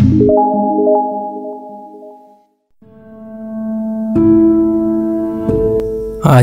आज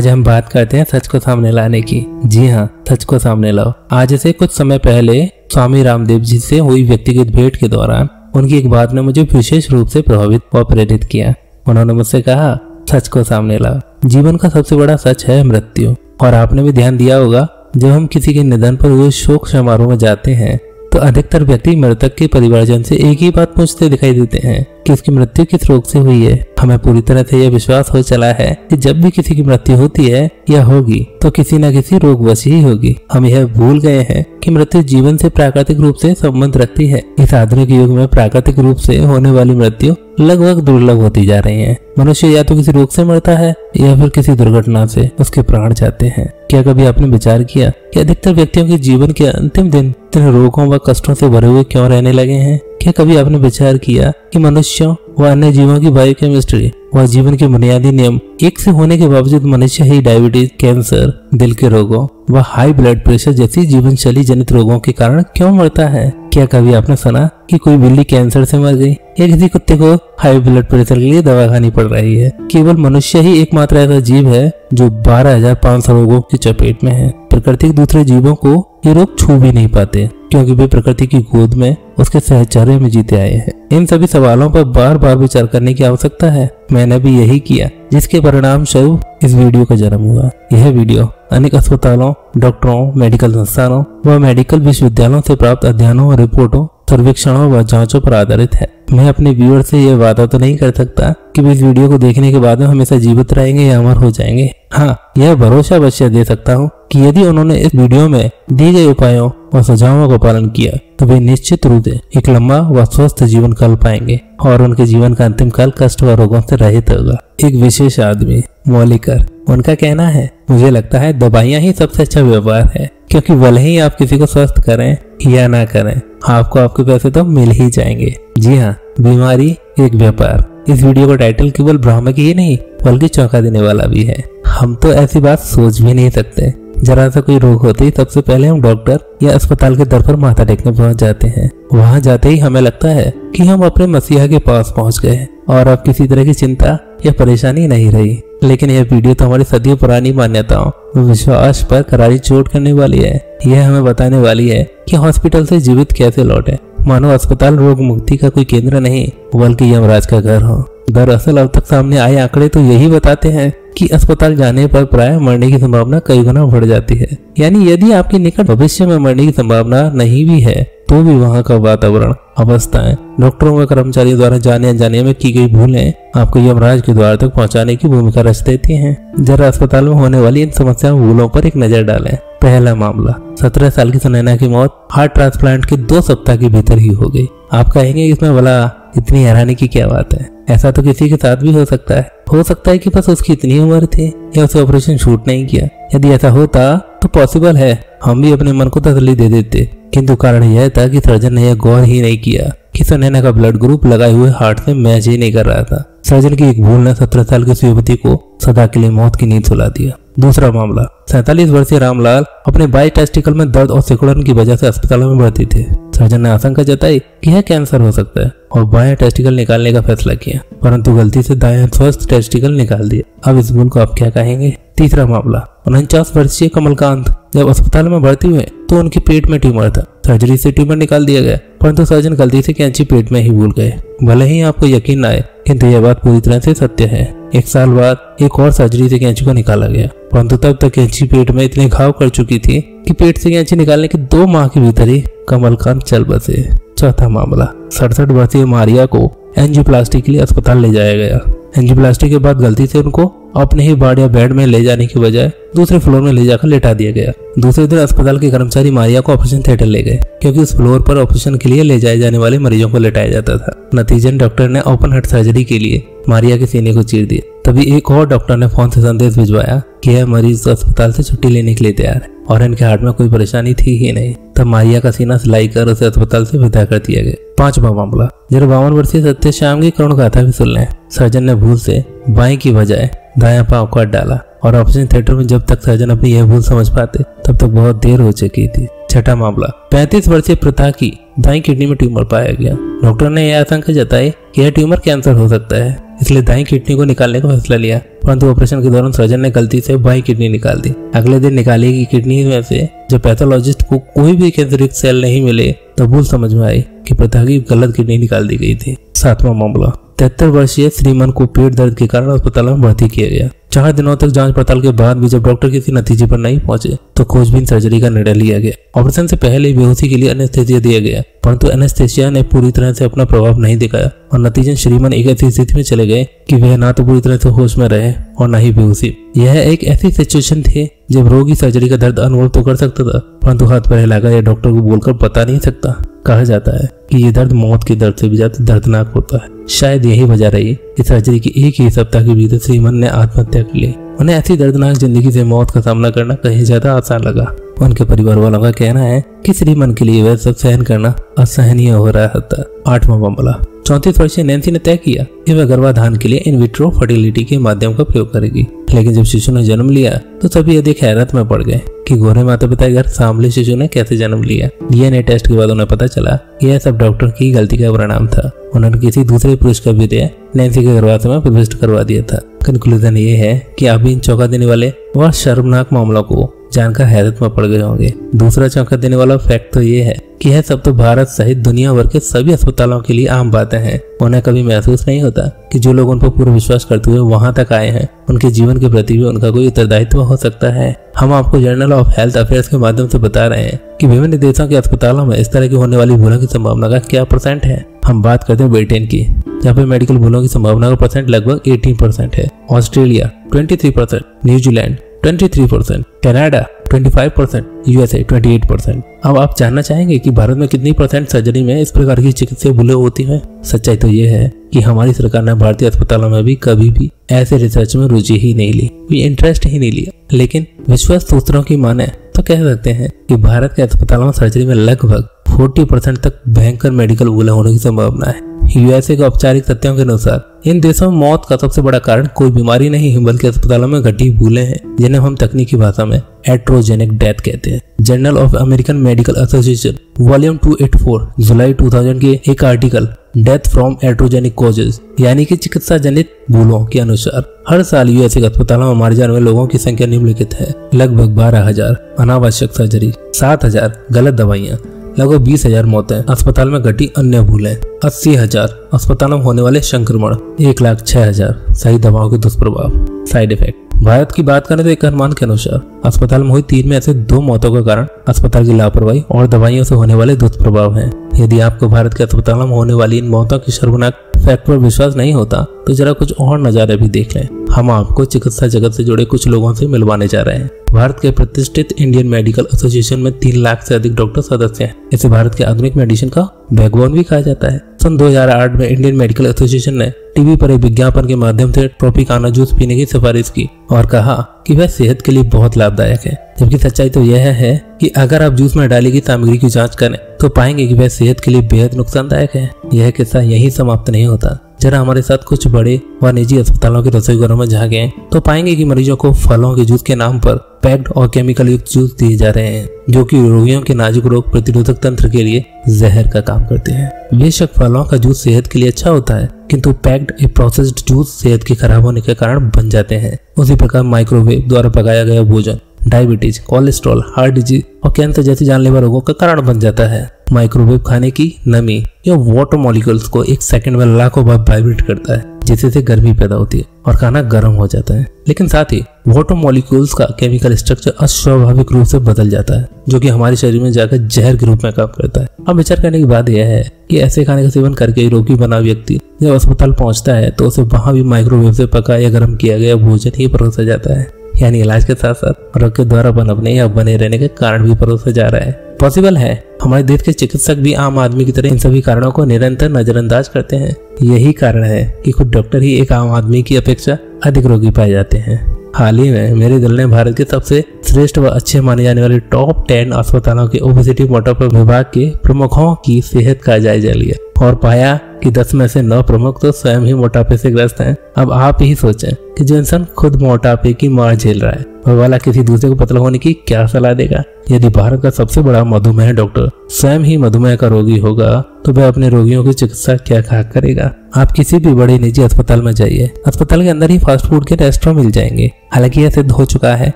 हम बात करते हैं सच को सामने लाने की। जी हाँ, सच को सामने लाओ। आज से कुछ समय पहले स्वामी रामदेव जी से हुई व्यक्तिगत भेंट के दौरान उनकी एक बात ने मुझे विशेष रूप से प्रभावित व प्रेरित किया। उन्होंने मुझसे कहा, सच को सामने लाओ। जीवन का सबसे बड़ा सच है मृत्यु। और आपने भी ध्यान दिया होगा, जब हम किसी के निधन पर हुए शोक समारोह में जाते हैं तो अधिकतर व्यक्ति मृतक के परिवारजन से एक ही बात पूछते दिखाई देते हैं कि उसकी मृत्यु किस रोग से हुई है। हमें पूरी तरह से यह विश्वास हो चला है कि जब भी किसी की मृत्यु होती है या होगी तो किसी न किसी रोगवश ही होगी। हम यह भूल गए हैं कि मृत्यु जीवन से प्राकृतिक रूप से संबंध रखती है। इस आधुनिक युग में प्राकृतिक रूप से होने वाली मृत्यु लगभग दुर्लभ होती जा रही है। मनुष्य या तो किसी रोग से मरता है या फिर किसी दुर्घटना से उसके प्राण जाते हैं। क्या कभी आपने विचार किया कि अधिकतर व्यक्तियों के जीवन के अंतिम दिन रोगों व कष्टों से भरे हुए क्यों रहने लगे हैं? क्या कभी आपने विचार किया कि मनुष्यों व अन्य जीवों की बायोकेमिस्ट्री व जीवन के बुनियादी नियम एक से होने के बावजूद मनुष्य ही डायबिटीज, कैंसर, दिल के रोगों व हाई ब्लड प्रेशर जैसी जीवन शैली जनित रोगों के कारण क्यों मरता है? क्या कभी आपने सुना कि कोई बिल्ली कैंसर से मर गई या किसी कुत्ते को हाई ब्लड प्रेशर के लिए दवा खानी पड़ रही है? केवल मनुष्य ही एकमात्र ऐसा जीव है जो 12,500 रोगों की चपेट में है। प्रकृति के दूसरे जीवों को ये रोग छू भी नहीं पाते क्योंकि वे प्रकृति की गोद में उसके सहचर्य में जीते आए हैं। इन सभी सवालों पर बार बार विचार करने की आवश्यकता है। मैंने भी यही किया, जिसके परिणाम स्वरूप इस वीडियो का जन्म हुआ। यह वीडियो अनेक अस्पतालों, डॉक्टरों, मेडिकल संस्थानों व मेडिकल विश्वविद्यालयों से प्राप्त अध्ययनों और रिपोर्टों, सर्वेक्षणों व जांचों पर आधारित है। मैं अपने व्यूअर से यह वादा तो नहीं कर सकता कि वे इस वीडियो को देखने के बाद हमेशा जीवित रहेंगे या अमर हो जाएंगे। हाँ, यह भरोसा अवश्य दे सकता हूँ कि यदि उन्होंने इस वीडियो में दी गए उपायों और सुझावों का पालन किया तो वे निश्चित रूप से एक लंबा व स्वस्थ जीवन काल पाएंगे और उनके जीवन का अंतिम काल कष्ट व रोगों से रहित होगा। एक विशेष आदमी मौलिकर, उनका कहना है, मुझे लगता है दवाइयाँ ही सबसे अच्छा व्यापार है, क्योंकि भले ही आप किसी को स्वस्थ करें या ना करें, आपको आपके पैसे तो मिल ही जाएंगे। जी हाँ, बीमारी एक व्यापार। इस वीडियो का टाइटल केवल भ्रामक ही नहीं बल्कि चौंका देने वाला भी है। हम तो ऐसी बात सोच भी नहीं सकते। जरा सा कोई रोग होते ही सबसे पहले हम डॉक्टर या अस्पताल के दर पर माथा टेकने पहुंच जाते हैं। वहां जाते ही हमें लगता है कि हम अपने मसीहा के पास पहुंच गए और अब किसी तरह की चिंता या परेशानी नहीं रही। लेकिन यह वीडियो तो हमारी सदियों पुरानी मान्यताओं विश्वास पर करारी चोट करने वाली है। यह हमें बताने वाली है कि हॉस्पिटल से जीवित कैसे लौटे। मानो अस्पताल रोग मुक्ति का कोई केंद्र नहीं बल्कि यमराज का घर हो। दरअसल अब तक सामने आए आंकड़े तो यही बताते हैं कि अस्पताल जाने पर प्राय मरने की संभावना कई गुना बढ़ जाती है। यानी यदि आपके निकट भविष्य में मरने की संभावना नहीं भी है तो भी वहाँ का वातावरण, अवस्थाएं, डॉक्टरों व कर्मचारियों द्वारा जाने अनजाने में की गई भूलें आपको यमराज के द्वार तक पहुँचाने की भूमिका रच देती हैं। जरा अस्पताल में होने वाली इन समस्याओं भूलों पर एक नजर डालें। पहला मामला, 17 साल की सुनैना की मौत हार्ट ट्रांसप्लांट के 2 सप्ताह के भीतर ही हो गई। आप कहेंगे इसमें भला इतनी हैरानी की क्या बात है? ऐसा तो किसी के साथ भी हो सकता है। हो सकता है कि बस उसकी इतनी उम्र थी या उसे ऑपरेशन शूट नहीं किया। यदि ऐसा होता तो पॉसिबल है हम भी अपने मन को तसल्ली दे देते, किंतु कारण यह था कि सर्जन ने यह गौर ही नहीं किया कि सुनैना का ब्लड ग्रुप लगाए हुए हार्ट से मैच ही नहीं कर रहा था। सर्जन की एक भूल ने 17 साल की युवती को सदा के लिए मौत की नींद सुला दिया। दूसरा मामला, 47 वर्षीय रामलाल अपने बाई टेस्टिकल में दर्द और सिकुड़न की वजह से अस्पताल में भर्ती थे। सर्जन ने आशंका जताई कि यह कैंसर हो सकता है और बायां टेस्टिकल निकालने का फैसला किया, परंतु गलती से दायां स्वस्थ टेस्टिकल निकाल दिया। अब इस भूल को आप क्या कहेंगे? तीसरा मामला, 49 वर्षीय कमलकांत जब अस्पताल में भर्ती हुए तो उनके पेट में ट्यूमर था। सर्जरी से ट्यूमर निकाल दिया गया, परंतु सर्जन गलती से कैंची पेट में ही भूल गए। भले ही आपको यकीन न आए, किंतु यह बात पूरी तरह से सत्य है। 1 साल बाद एक और सर्जरी से कैंची को निकाला गया, परंतु तब तक कैंची पेट में इतने घाव कर चुकी थी कि पेट से कैंची निकालने के 2 माह के भीतर ही कमलकांत चल बसे। चौथा मामला, 67 वर्षीय मारिया को एंजियोप्लास्टी के लिए अस्पताल ले जाया गया। एंजियोप्लास्टी के बाद गलती से उनको अपने ही वार्ड या बेड में ले जाने की बजाय दूसरे फ्लोर में ले जाकर लेटा दिया गया। दूसरे दिन अस्पताल के कर्मचारी मारिया को ऑपरेशन थिएटर ले गए, क्योंकि उस फ्लोर पर ऑपरेशन के लिए ले जाए जाने वाले मरीजों को लेटाया जाता था। नतीजन डॉक्टर ने ओपन हार्ट सर्जरी के लिए मारिया के सीने को चीर दिया। तभी एक और डॉक्टर ने फोन से संदेश भिजवाया कि यह मरीज अस्पताल से छुट्टी लेने के लिए तैयार है और इनके हार्ट में कोई परेशानी थी ही नहीं। तब मारिया का सीना सिलाई कर उसे अस्पताल से विदा कर दिया गया। 5वां मामला, जरा 52 वर्षीय सत्यश्याम की करुण गाथा भी सुन लें। सर्जन ने भूल से बाएं की बजाय दायां पांव काट डाला और ऑपरेशन थिएटर में जब तक सर्जन अपनी यह भूल समझ पाते तब तक बहुत देर हो चुकी थी। छठा मामला, 35 वर्षीय प्रथा की दाईं किडनी में ट्यूमर पाया गया। डॉक्टर ने यह आशंका जताई कि यह ट्यूमर कैंसर हो सकता है, इसलिए दाईं किडनी को निकालने का फैसला लिया, परंतु ऑपरेशन के दौरान सर्जन ने गलती से बाईं किडनी निकाल दी। अगले दिन निकाली गई किडनी में से जब पैथोलॉजिस्ट को कोई भी कैंसरिक सेल नहीं मिले तो भूल समझ में आई कि प्रथा की गलत किडनी निकाल दी गई थी। सातवां मामला, 73 वर्षीय श्रीमान को पेट दर्द के कारण अस्पताल में भर्ती किया गया। 4 दिनों तक जांच पड़ताल के बाद भी जब डॉक्टर किसी नतीजे पर नहीं पहुंचे तो खोजबीन सर्जरी का निर्णय लिया गया। ऑपरेशन से पहले बेहोशी के लिए एनेस्थेसिया दिया गया, परंतु एनेस्थेसिया ने पूरी तरह से अपना प्रभाव नहीं दिखाया और नतीजन श्रीमान एक ऐसी स्थिति में चले गए कि वह ना तो पूरी तरह से होश में रहे और न ही बेहोशी। यह एक ऐसी सिचुएशन थी जब रोगी सर्जरी का दर्द अनुभव तो कर सकता था, परंतु हाथ पैर हिलाकर या डॉक्टर को बोलकर बता नहीं सकता। कहा जाता है कि ये दर्द मौत के दर्द से भी ज्यादा दर्दनाक होता है। शायद यही वजह रही कि सर्जरी के एक ही सप्ताह के भीतर श्रीमान ने आत्महत्या कर ली। उन्हें ऐसी दर्दनाक जिंदगी से मौत का सामना करना कहीं ज्यादा आसान लगा। उनके परिवार वालों का कहना है कि श्रीमान के लिए वह सब सहन करना असहनीय हो रहा था। 8वां मामला, 34 वर्षीय नैन्सी ने तय किया कि वह गर्भाधान के लिए इन विट्रो फर्टिलिटी के माध्यम का प्रयोग करेगी, लेकिन जब शिशु ने जन्म लिया तो सभी अधिक हैरत में पड़ गए कि गोरे माता पिता घर सांवले शिशु ने कैसे जन्म लिया। डीएनए टेस्ट के बाद उन्हें पता चला कि यह सब डॉक्टर की गलती का परिणाम था। उन्होंने किसी दूसरे पुरुष का विदेह नैन्सी के गर्भाशय में प्रविष्ट करवा दिया था। कंक्लूजन ये है कि आप इन चौंका देने वाले व शर्मनाक मामलों को जानकर हैरत में पड़ गए होंगे। दूसरा चौंका देने वाला फैक्ट तो ये है कि यह सब तो भारत सहित दुनिया भर के सभी अस्पतालों के लिए आम बातें हैं। उन्हें कभी महसूस नहीं होता कि जो लोग उन पर पूरा विश्वास करते हुए वहां तक आए हैं उनके जीवन के प्रति भी उनका कोई उत्तरदायित्व हो सकता है। हम आपको जर्नल ऑफ हेल्थ अफेयर्स के माध्यम से बता रहे हैं कि विभिन्न देशों के अस्पतालों में इस तरह की होने वाली भूलों की संभावना का क्या % है। हम बात करते हैं ब्रिटेन की, जहाँ पे मेडिकल भूलों की संभावना का % लगभग 18% है। Australia 23%, New Zealand 23%, Canada 25%, USA 28%। अब आप जानना चाहेंगे कि भारत में कितनी % सर्जरी में इस प्रकार की चिकित्सा भूलें होती हैं? सच्चाई तो ये है कि हमारी सरकार ने भारतीय अस्पतालों में भी कभी भी ऐसे रिसर्च में रुचि ही नहीं ली, कोई इंटरेस्ट ही नहीं लिया। लेकिन विश्वस्त सूत्रों की माने तो कह सकते हैं कि भारत के अस्पतालों में सर्जरी में लगभग 40% तक भयंकर मेडिकल भूलें होने की संभावना है। यूएसए के औपचारिक तथ्यों के अनुसार इन देशों में मौत का सबसे बड़ा कारण कोई बीमारी नहीं बल्कि अस्पतालों में घटी भूलें हैं, जिन्हें हम तकनीकी भाषा में एट्रोजेनिक डेथ कहते हैं। Journal of American medical association volume 284 जुलाई 2000 के एक article death from iatrogenic causes यानी कि चिकित्सा जनित भूलों के अनुसार हर साल यूएसए के अस्पतालों में मारे जाने वाले लोगों की संख्या निम्नलिखित है। लगभग 12,000 अनावश्यक सर्जरी, 7,000 गलत दवाइयाँ, लगभग 20,000 मौतें, अस्पताल में घटी अन्य भूलें, 80,000 अस्पतालों में होने वाले संक्रमण, 1,06,000 सही दवाओं के दुष्प्रभाव साइड इफेक्ट। भारत की बात करें तो एक अनुमान के अनुसार अस्पताल में हुई 3 में ऐसे 2 मौतों का कारण अस्पताल की लापरवाही और दवाइयों से होने वाले दुष्प्रभाव हैं। यदि आपको भारत के अस्पतालों में होने वाली इन मौतों की शर्मनाक फैक्ट पर विश्वास नहीं होता तो जरा कुछ और नजारे भी देख लें। हम आपको चिकित्सा जगत से जुड़े कुछ लोगों से मिलवाने जा रहे हैं। भारत के प्रतिष्ठित इंडियन मेडिकल एसोसिएशन में 3 लाख से अधिक डॉक्टर सदस्य हैं। इसे भारत के आधुनिक मेडिसिन का बैकबोन भी कहा जाता है। सन 2008 में इंडियन मेडिकल एसोसिएशन ने टीवी पर एक विज्ञापन के माध्यम से ट्रॉपिकाना जूस पीने की सिफारिश की और कहा कि वह सेहत के लिए बहुत लाभदायक है, जबकि सच्चाई तो यह है कि अगर आप जूस में डाली गई सामग्री की जांच करें तो पाएंगे कि वह सेहत के लिए बेहद नुकसानदायक है। यह किस्सा यही समाप्त नहीं होता। जरा हमारे साथ कुछ बड़े व निजी अस्पतालों के रसोई घरों में झांकें तो पाएंगे कि मरीजों को फलों के जूस के नाम पर पैक्ड और केमिकल युक्त जूस दिए जा रहे हैं, जो कि रोगियों के नाजुक रोग प्रतिरोधक तंत्र के लिए जहर का काम करते हैं। बेशक फलों का जूस सेहत के लिए अच्छा होता है, किंतु पैक्ड ए प्रोसेस्ड जूस सेहत के खराब होने के कारण बन जाते हैं। उसी प्रकार माइक्रोवेव द्वारा पकाया गया भोजन डायबिटीज, कोलेस्ट्रॉल, हार्ट डिजीज और कैंसर जैसे जानलेवा रोगों का कारण बन जाता है। माइक्रोवेव खाने की नमी या वाटर मॉलिक्यूल्स को 1 सेकंड में लाखों बार वाइब्रेट करता है, जिससे गर्मी पैदा होती है और खाना गर्म हो जाता है। लेकिन साथ ही वाटर मॉलिक्यूल्स का केमिकल स्ट्रक्चर अस्वाभाविक रूप से बदल जाता है, जो कि हमारे शरीर में जाकर जहर के रूप में काम करता है। अब विचार करने की बात यह है कि ऐसे खाने का सेवन करके रोगी बना व्यक्ति जब अस्पताल पहुंचता है तो उसे वहां भी माइक्रोवेव से पका या गर्म किया गया भोजन ही परोसा जाता है, यानी इलाज के साथ साथ रोग के द्वारा पनपने या बने रहने के कारण भी परोसा जा रहा है। पॉसिबल है हमारे देश के चिकित्सक भी आम आदमी की तरह इन सभी कारणों को निरंतर नजरअंदाज करते हैं। यही कारण है कि खुद डॉक्टर ही एक आम आदमी की अपेक्षा अधिक रोगी पाए जाते हैं। हाल ही में मेरे दल ने भारत के सबसे श्रेष्ठ व अच्छे माने जाने वाले टॉप 10 अस्पतालों के ओबेसिटी मोटापा विभाग के प्रमुखों की सेहत का जायजा लिया। और पाया कि 10 में से 9 प्रमुख तो स्वयं ही मोटापे से ग्रस्त हैं। अब आप ही सोचें कि जो इंसान खुद मोटापे की मार झेल रहा है वह वाला किसी दूसरे को पतला होने की क्या सलाह देगा। यदि भारत का सबसे बड़ा मधुमेह डॉक्टर स्वयं ही मधुमेह का रोगी होगा तो वह अपने रोगियों की चिकित्सा क्या करेगा। आप किसी भी बड़े निजी अस्पताल में जाइए, अस्पताल के अंदर ही फास्ट फूड के रेस्टोरेंट मिल जाएंगे। हालांकि यह सिद्ध हो चुका है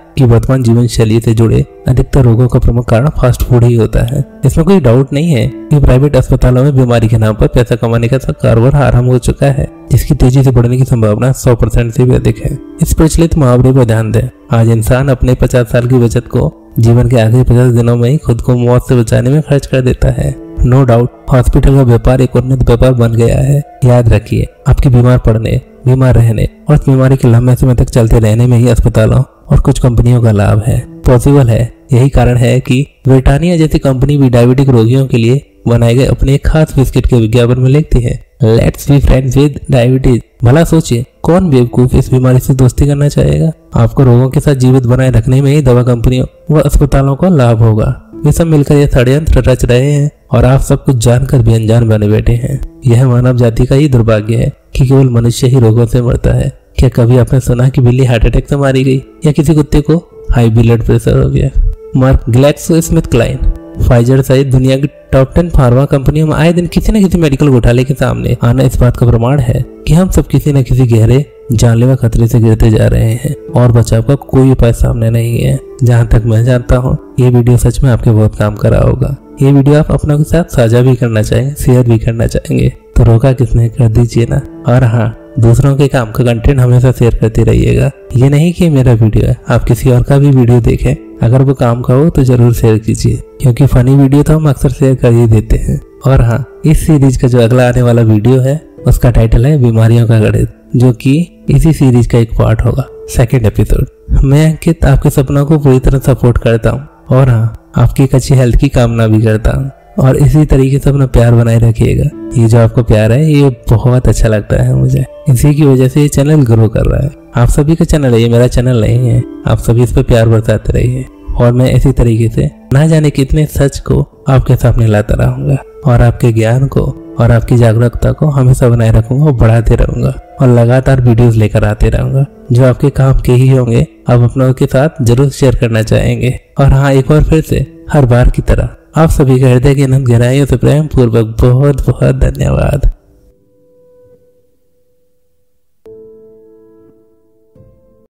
कि वर्तमान जीवन शैली से जुड़े अधिकतर रोगों का प्रमुख कारण फास्ट फूड ही होता है। इसमें कोई डाउट नहीं है कि प्राइवेट अस्पतालों में बीमारी के नाम पर पैसा कमाने का कारोबार आरंभ हो चुका है, जिसकी तेजी से बढ़ने की संभावना 100% से भी अधिक है। इस प्रचलित मुहावरे पर ध्यान दें। आज इंसान अपने 50 साल की बचत को जीवन के आखिरी 50 दिनों में ही खुद को मौत से बचाने में खर्च कर देता है। नो डाउट हॉस्पिटल का व्यापार एक उन्नत व्यापार बन गया है। याद रखिए, आपके बीमार पड़ने, बीमार रहने और उस बीमारी के लंबे समय तक चलते रहने में ही अस्पतालों और कुछ कंपनियों का लाभ है, पॉसिबल है। यही कारण है कि ब्रिटानिया जैसी कंपनी भी डायबिटिक रोगियों के लिए बनाए गए अपने एक खास बिस्किट के विज्ञापन में लिखती है, let's be friends with diabetes. भला सोचिए, कौन बेवकूफ इस बीमारी से दोस्ती करना चाहेगा। आपको रोगों के साथ जीवित बनाए रखने में ही दवा कंपनियों व अस्पतालों को लाभ होगा। वे सब मिलकर यह षड्यंत्र रच रहे हैं और आप सब कुछ जानकर भी अनजान बने बैठे हैं। यह मानव जाति का ही दुर्भाग्य है कि केवल मनुष्य ही रोगों से मरता है। क्या कभी आपने सुना कि बिल्ली हार्ट अटैक से मारी गई या किसी कुत्ते को हाई ब्लड प्रेशर हो गया। मार्क ग्लैक्सोस्मिथक्लाइन, फाइजर सहित दुनिया की टॉप 10 फार्मा कंपनियों में आए दिन किसी न किसी मेडिकल घोटाले के सामने आना इस बात का प्रमाण है कि हम सब किसी न किसी गहरे जानलेवा खतरे से गिरते जा रहे हैं और बचाव का कोई उपाय सामने नहीं है। जहाँ तक मैं जानता हूँ ये वीडियो सच में आपके बहुत काम करा होगा। ये वीडियो आप अपनों के साथ साझा भी करना चाहेंगे, शेयर भी करना चाहेंगे तो रोका किसने, कर दीजिए ना। और हाँ, दूसरों के काम का कंटेंट हमेशा शेयर करते रहिएगा। ये नहीं कि मेरा वीडियो है, आप किसी और का भी वीडियो देखें, अगर वो काम का हो तो जरूर शेयर कीजिए, क्योंकि फनी वीडियो तो हम अक्सर शेयर कर ही देते हैं। और हाँ, इस सीरीज का जो अगला आने वाला वीडियो है उसका टाइटल है बीमारियों का गणित, जो कि इसी सीरीज का एक पार्ट होगा, 2nd एपिसोड। मैं अंकित आपके सपनों को पूरी तरह सपोर्ट करता हूँ और हाँ, आपकी एक अच्छी हेल्थ की कामना भी करता हूँ। और इसी तरीके से अपना प्यार बनाए रखिएगा। ये जो आपको प्यार है ये बहुत अच्छा लगता है मुझे, इसी की वजह से ये चैनल ग्रो कर रहा है। आप सभी का चैनल है, ये मेरा चैनल नहीं है। आप सभी इस पे प्यार बरसाते रहिए और मैं इसी तरीके से ना जाने कितने सच को आपके सामने लाता रहूंगा और आपके ज्ञान को और आपकी जागरूकता को हमेशा बनाए रखूंगा और बढ़ाते रहूंगा और लगातार वीडियोस लेकर आते रहूंगा जो आपके काम के ही होंगे, आप अपनों के साथ जरूर शेयर करना चाहेंगे। और हाँ, एक बार फिर से हर बार की तरह आप सभी का हृदय की अनंत गहराइयों से प्रेम पूर्वक बहुत बहुत धन्यवाद।